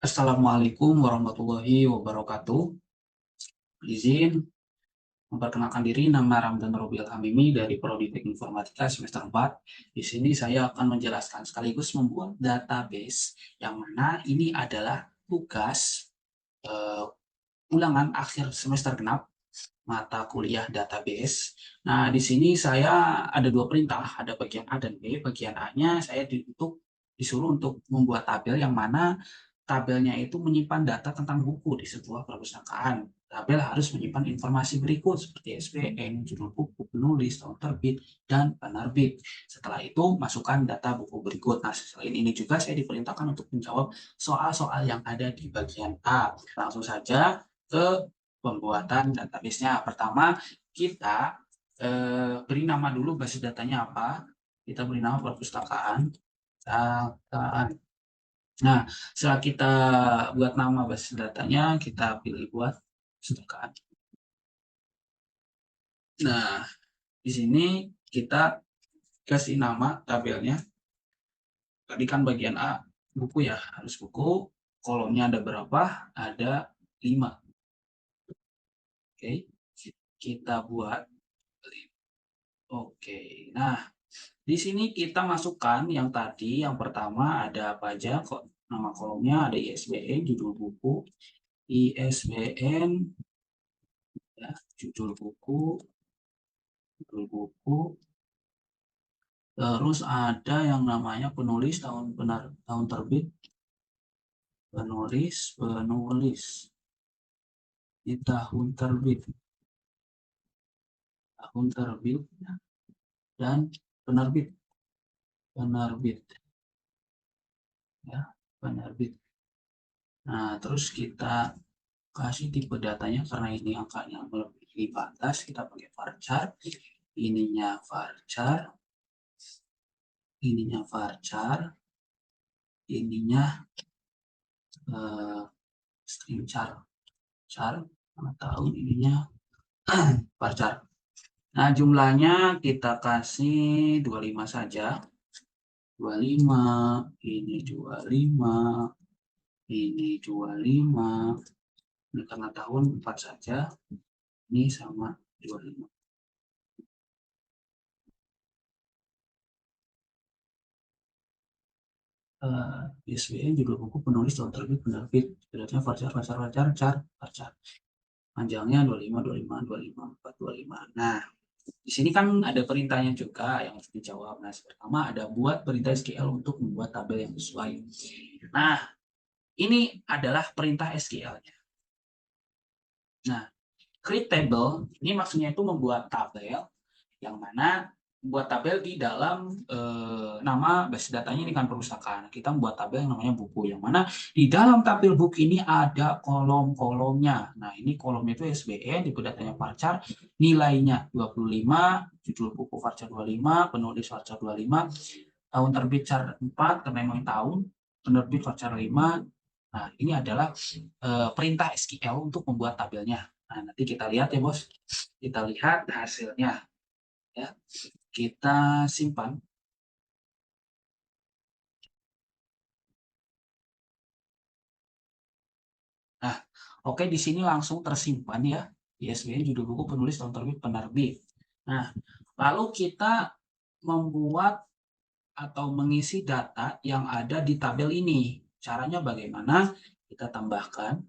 Assalamualaikum warahmatullahi wabarakatuh. Izin memperkenalkan diri, nama Ramdan Robil Hamimi dari Prodi Teknik Informatika semester 4. Di sini saya akan menjelaskan sekaligus membuat database yang mana ini adalah tugas eh, ulangan akhir semester genap mata kuliah database. Nah, di sini saya ada dua perintah, ada bagian A dan B. Bagian A-nya saya disuruh untuk membuat tabel yang mana tabelnya itu menyimpan data tentang buku di sebuah perpustakaan. Tabel harus menyimpan informasi berikut seperti SBN, judul buku, penulis, tahun terbit, dan penerbit. Setelah itu, masukkan data buku berikut. Nah, selain ini juga saya diperintahkan untuk menjawab soal-soal yang ada di bagian A. Langsung saja ke pembuatan database-nya. Pertama, kita beri nama dulu basis datanya apa. Kita beri nama perpustakaan. Perpustakaan. Nah, setelah kita buat nama basis datanya, kita pilih buat perpustakaan. Nah, di sini kita kasih nama tabelnya. Tadi kan bagian A, buku ya, harus buku. Kolomnya ada berapa? Ada 5. Oke, kita buat. Oke, nah di sini kita masukkan yang tadi, yang pertama ada apa aja kok, nama kolomnya ada ISBN, judul buku, ISBN, ya, judul buku, terus ada yang namanya penulis, tahun terbit, penulis di tahun terbit dan penerbit, penerbit, ya, penerbit. Nah, terus kita kasih tipe datanya karena ini angkanya melebihi batas, kita pakai varchar, ininya varchar, ininya varchar, ininya eh, string char, tahun ininya varchar. Nah, jumlahnya kita kasih 25 saja. 25, ini 25, ini 25. Ini karena tahun 4 saja. Ini sama 25. ISBN, judul buku, penulis, tahun terbit, penerbit. Beratnya varchar. Panjangnya 25, 25, 25, 4, 25. Nah, di sini kan ada perintahnya juga yang harus dijawab. Nah, pertama ada buat perintah SQL untuk membuat tabel yang sesuai. Nah, ini adalah perintah SQL-nya. Nah, create table ini maksudnya itu membuat tabel yang mana membuat tabel di dalam nama basis datanya ini kan perpustakaan. Kita membuat tabel yang namanya buku, yang mana di dalam tabel buku ini ada kolom-kolomnya. Nah, ini kolomnya itu SBN, tipe datanya varchar, nilainya 25, judul buku varchar 25, penulis varchar 25, tahun terbit var 4 karena memang tahun, penerbit varchar 5. Nah, ini adalah perintah SQL untuk membuat tabelnya. Nah, nanti kita lihat ya, Bos. Kita lihat hasilnya ya. Kita simpan. Nah, oke, di sini langsung tersimpan ya. ISBN, judul buku, penulis, tahun terbit, penerbit. Nah, lalu kita membuat atau mengisi data yang ada di tabel ini. Caranya bagaimana? Kita tambahkan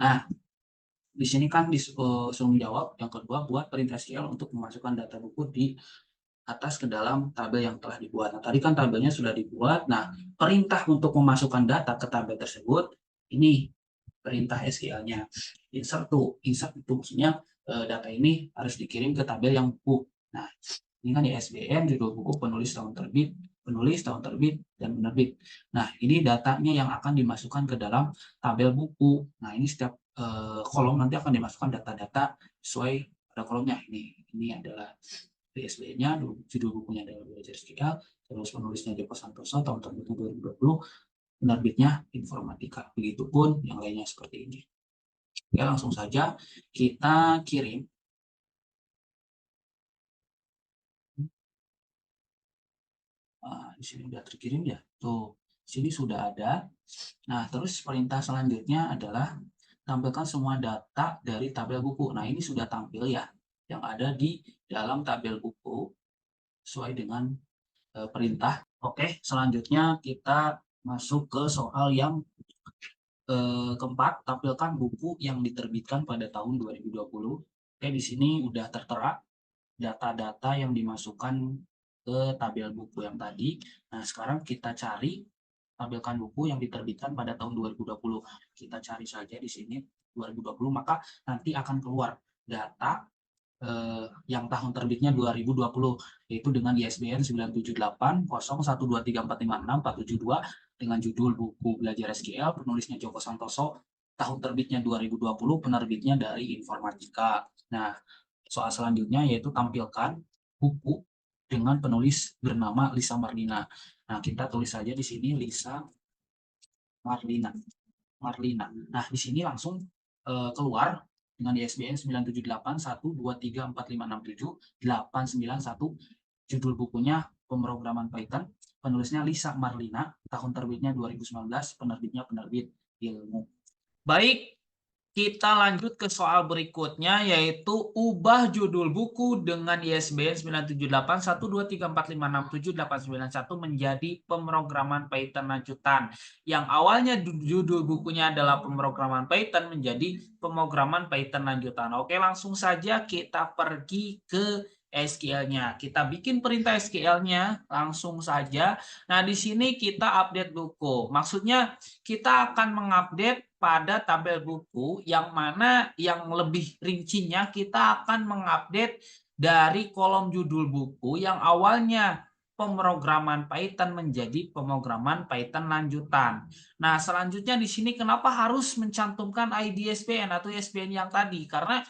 Nah, di sini kan disuruh menjawab yang kedua buat perintah SQL untuk memasukkan data buku di atas ke dalam tabel yang telah dibuat. Nah, tadi kan tabelnya sudah dibuat. Nah, perintah untuk memasukkan data ke tabel tersebut ini perintah SQL-nya. Insert itu maksudnya data ini harus dikirim ke tabel yang buku. Nah, ini kan ISBN, judul buku, penulis, tahun terbit, dan penerbit. Nah, ini datanya yang akan dimasukkan ke dalam tabel buku. Nah, ini setiap kolom nanti akan dimasukkan data-data sesuai pada kolomnya. Ini adalah ISBN-nya, judul bukunya adalah Belajar SQL, terus penulisnya Joko Santoso, tahun terbitnya 2020, penerbitnya Informatika. Begitupun yang lainnya seperti ini. Oke, langsung saja kita kirim. Di sini sudah terkirim ya. Tuh, sini sudah ada. Nah, terus perintah selanjutnya adalah tampilkan semua data dari tabel buku. Nah, ini sudah tampil ya, yang ada di dalam tabel buku sesuai dengan perintah. Oke, selanjutnya kita masuk ke soal yang keempat, tampilkan buku yang diterbitkan pada tahun 2020. Oke, di sini udah tertera data-data yang dimasukkan ke tabel buku yang tadi. Nah, sekarang kita cari tampilkan buku yang diterbitkan pada tahun 2020. Kita cari saja di sini 2020, maka nanti akan keluar data yang tahun terbitnya 2020, yaitu dengan ISBN 9780123456472 dengan judul buku Belajar SQL, penulisnya Joko Santoso, tahun terbitnya 2020, penerbitnya dari Informatika. Nah, soal selanjutnya yaitu tampilkan buku dengan penulis bernama Lisa Marlina. Nah, kita tulis saja di sini Lisa Marlina. Nah, di sini langsung keluar dengan ISBN 9781234567891, judul bukunya Pemrograman Python, penulisnya Lisa Marlina, tahun terbitnya 2019, penerbitnya Penerbit Ilmu. Baik, kita lanjut ke soal berikutnya, yaitu ubah judul buku dengan ISBN 9781234567891 menjadi pemrograman Python lanjutan. Yang awalnya judul bukunya adalah pemrograman Python menjadi pemrograman Python lanjutan. Oke, langsung saja kita pergi ke SQL-nya. Kita bikin perintah SQL-nya langsung saja. Nah, di sini kita update buku. Maksudnya kita akan mengupdate pada tabel buku yang mana yang lebih rincinya kita akan mengupdate dari kolom judul buku yang awalnya pemrograman Python menjadi pemrograman Python lanjutan. Nah, selanjutnya di sini kenapa harus mencantumkan ID ISBN atau ISBN yang tadi? Karena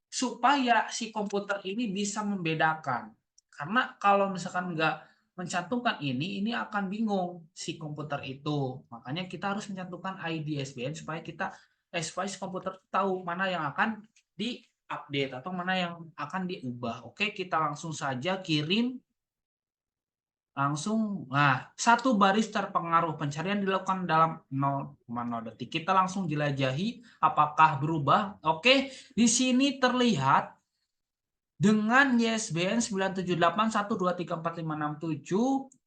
supaya si komputer ini bisa membedakan. Karena kalau misalkan nggak mencantumkan ini akan bingung si komputer itu. Makanya kita harus mencantumkan ID ISBN supaya supaya si komputer tahu mana yang akan diupdate atau mana yang akan diubah. Oke, kita langsung saja kirim. Nah, satu baris terpengaruh pencarian dilakukan dalam 0,0 detik. Kita langsung jelajahi apakah berubah. Oke, di sini terlihat dengan ISBN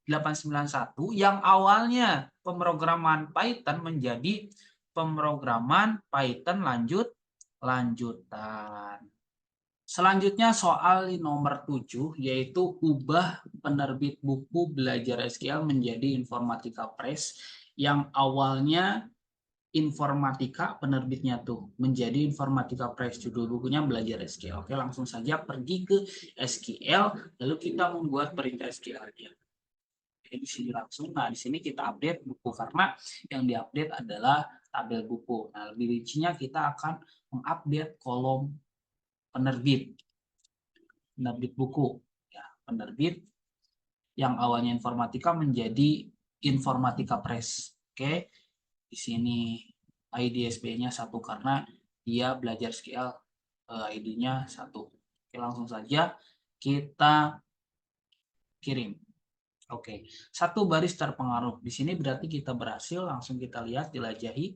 9781234567891 yang awalnya pemrograman Python menjadi pemrograman Python lanjutan. Selanjutnya soal nomor 7, yaitu ubah penerbit buku Belajar SQL menjadi Informatika Press yang awalnya Informatika penerbitnya tuh menjadi Informatika Press, judul bukunya Belajar SQL. Oke, langsung saja pergi ke SQL lalu kita membuat perintah SQL-nya. Oke, di sini langsung. Nah, di sini kita update buku karena yang diupdate adalah tabel buku. Nah, lebih rincinya kita akan mengupdate kolom penerbit buku ya, penerbit yang awalnya Informatika menjadi Informatika Press. Oke, di sini ID SBN-nya 1 karena dia belajar SQL, ID-nya 1. Oke, langsung saja kita kirim. Oke, satu baris terpengaruh. Di sini berarti kita berhasil, langsung kita lihat, jelajahi.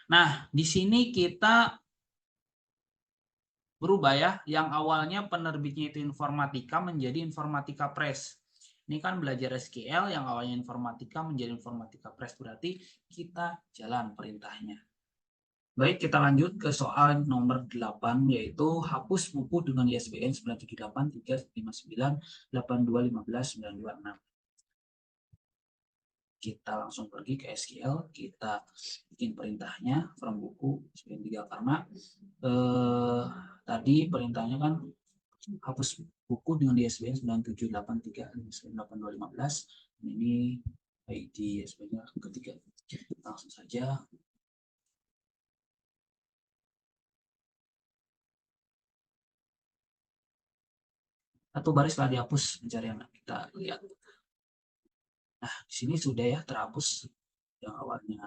Nah, di sini kita berubah ya, yang awalnya penerbitnya itu Informatika menjadi Informatika Press. Ini kan belajar SQL yang awalnya Informatika menjadi Informatika Press, berarti kita jalan perintahnya. Baik, kita lanjut ke soal nomor 8, yaitu hapus buku dengan ISBN 9783598251596. Kita langsung pergi ke SQL, kita bikin perintahnya from buku ISBN 3 karena tadi perintahnya kan hapus buku dengan ISBN 97835982515. Ini ID ISBN-nya ketiga. Langsung saja satu baris telah dihapus pencarian. Kita lihat. Nah, di sini sudah ya terhapus yang awalnya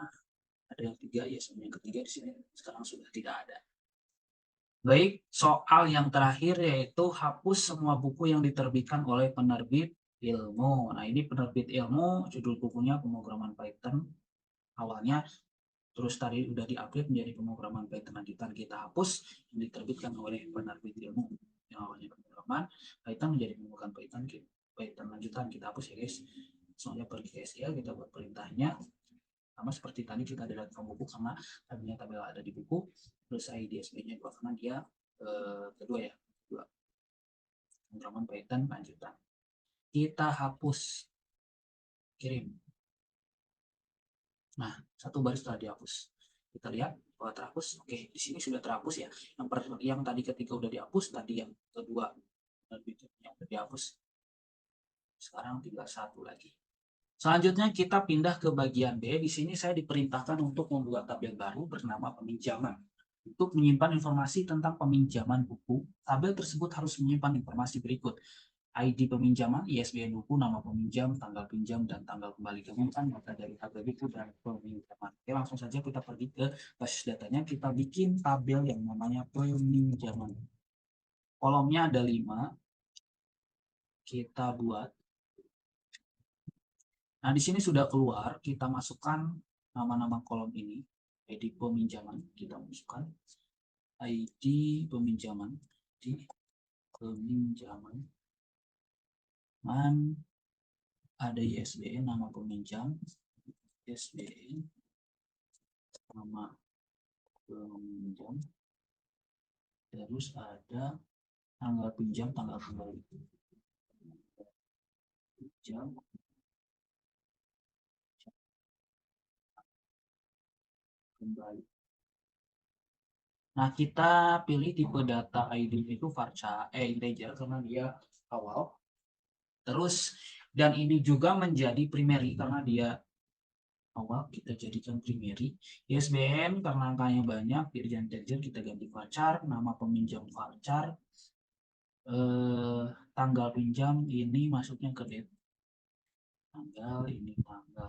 ada yang 3, ya yang ketiga di sini sekarang sudah tidak ada. Baik, soal yang terakhir yaitu hapus semua buku yang diterbitkan oleh penerbit ilmu. Nah, ini penerbit ilmu, judul bukunya pemrograman Python awalnya, terus tadi udah di-upgrade menjadi pemrograman Python lanjutan, kita hapus yang diterbitkan oleh penerbit ilmu. Yang awalnya pemrograman Python menjadi pemrograman Python lanjutan, kita hapus ya guys. Soalnya pergi ke SQL, kita buat perintahnya sama seperti tadi, kita ada from buku karena tabelnya tabel ada di buku, terus ID SB-nya 2 karena dia kedua ya, kedua pemrograman Python lanjutan. Kita hapus, kirim. Nah, satu baris telah dihapus. Kita lihat bahwa terhapus. Oke, di sini sudah terhapus ya. Yang tadi ketika udah dihapus, tadi yang kedua yang udah dihapus. Sekarang tinggal satu lagi. Selanjutnya kita pindah ke bagian B. Di sini saya diperintahkan untuk membuat tabel baru bernama peminjaman. Untuk menyimpan informasi tentang peminjaman buku, tabel tersebut harus menyimpan informasi berikut. ID peminjaman, ISBN buku, nama peminjam, tanggal pinjam, dan tanggal kembali. Gabungkan data dari tabel buku dan peminjaman. Oke, langsung saja kita pergi ke basis datanya. Kita bikin tabel yang namanya peminjaman. Kolomnya ada 5. Kita buat. Nah, di sini sudah keluar. Kita masukkan nama-nama kolom ini. ID peminjaman. Kita masukkan ID peminjaman. ID peminjaman. Ada ISBN nama peminjam, ISBN nama peminjam, terus ada tanggal pinjam, tanggal kembali, pinjam, kembali. Nah, kita pilih tipe data ID itu varchar integer karena dia awal. Terus dan ini juga menjadi primary karena dia awal, kita jadikan primary. ISBN karena angkanya banyak, jadi integer kita ganti varchar, nama peminjam varchar. Tanggal pinjam ini masuknya ke date. Tanggal ini tanggal.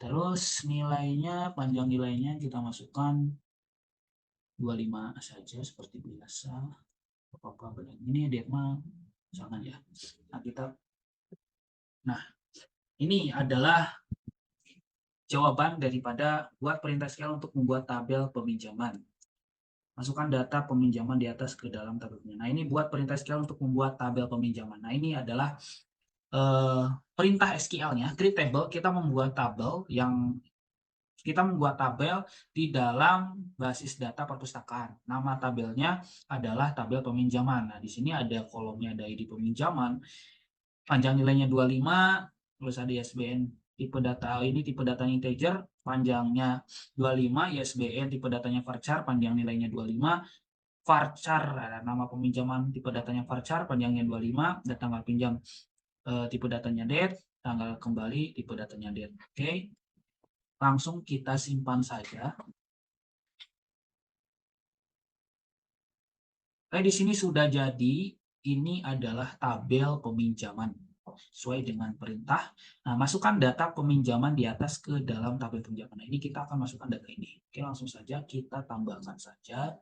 Terus nilainya, panjang nilainya kita masukkan 25 saja seperti biasa. Apa-apa benar. Ini date mah jangan ya. Nah, ini adalah jawaban daripada buat perintah SQL untuk membuat tabel peminjaman. Masukkan data peminjaman di atas ke dalam tabelnya. Nah, ini buat perintah SQL untuk membuat tabel peminjaman. Nah, ini adalah perintah SQL-nya, create table. Kita membuat tabel di dalam basis data perpustakaan. Nama tabelnya adalah tabel peminjaman. Nah, di sini ada kolomnya, ada ID peminjaman, panjang nilainya 25, terus ada ISBN tipe data ini, tipe datanya integer, panjangnya 25, ISBN tipe datanya varchar, panjang nilainya 25, varchar, nama peminjaman tipe datanya varchar, panjangnya 25, dan tanggal pinjam tipe datanya date, tanggal kembali tipe datanya date. Oke, langsung kita simpan saja. Di sini sudah jadi. Ini adalah tabel peminjaman sesuai dengan perintah. Nah, masukkan data peminjaman di atas ke dalam tabel peminjaman. Nah, ini kita akan masukkan data ini. Oke, langsung saja kita tambahkan saja.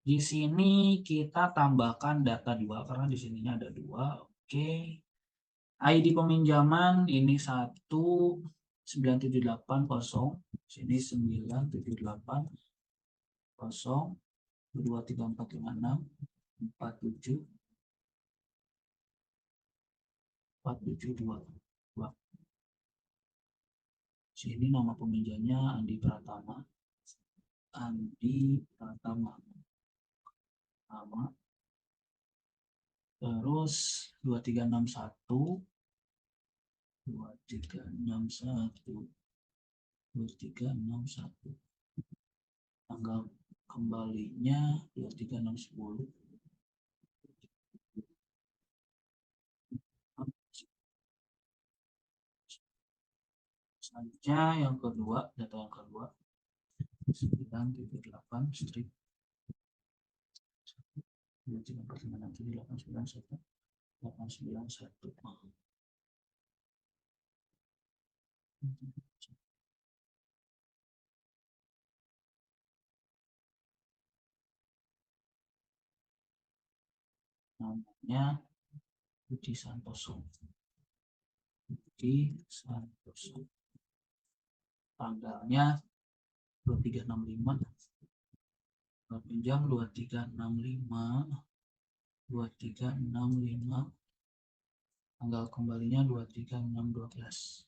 Di sini kita tambahkan data 2 karena di sininya ada 2. Oke. ID peminjaman ini 19780, sini 9780, 23456, 47 4722. Sini nama peminjamnya Andi Pratama. Andi Pratama. Nama. Terus 2361 tanggal kembalinya 23610. Selanjutnya yang kedua, data yang kedua 9.8 strip 891. Namanya Budi Santoso. Tanggalnya 2365. Pinjam 2365. Tanggal kembalinya 23612.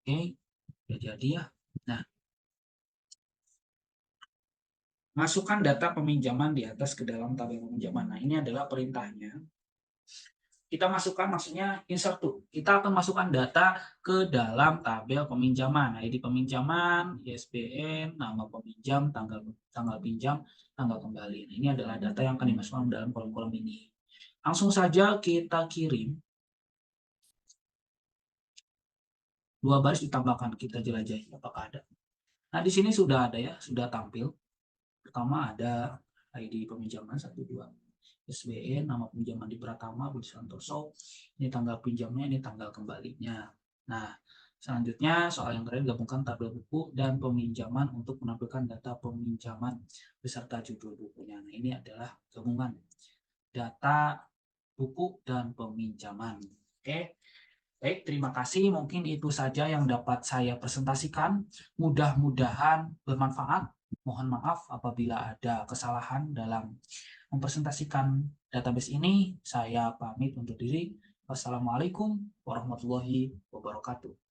Oke, udah jadi ya. Nah, masukkan data peminjaman di atas ke dalam tabel peminjaman. Nah, ini adalah perintahnya. Kita masukkan, maksudnya insert tuh. Kita akan masukkan data ke dalam tabel peminjaman. ID peminjaman, ISBN, nama peminjam, tanggal pinjam, tanggal kembali. Nah, ini adalah data yang akan dimasukkan dalam kolom-kolom ini. Langsung saja kita kirim. 2 baris ditambahkan, kita jelajahi apakah ada. Nah, di sini sudah ada ya, sudah tampil. Pertama ada ID peminjaman 12. SBN, nama pinjaman di Pratama, Budi Santoso. Ini tanggal pinjamnya, ini tanggal kembalinya. Nah, selanjutnya soal yang terakhir, gabungkan tabel buku dan peminjaman untuk menampilkan data peminjaman beserta judul bukunya. Nah, ini adalah gabungan data buku dan peminjaman. Oke. Baik, terima kasih. Mungkin itu saja yang dapat saya presentasikan. Mudah-mudahan bermanfaat. Mohon maaf apabila ada kesalahan dalam mempresentasikan database ini. Saya pamit undur diri. Wassalamualaikum warahmatullahi wabarakatuh.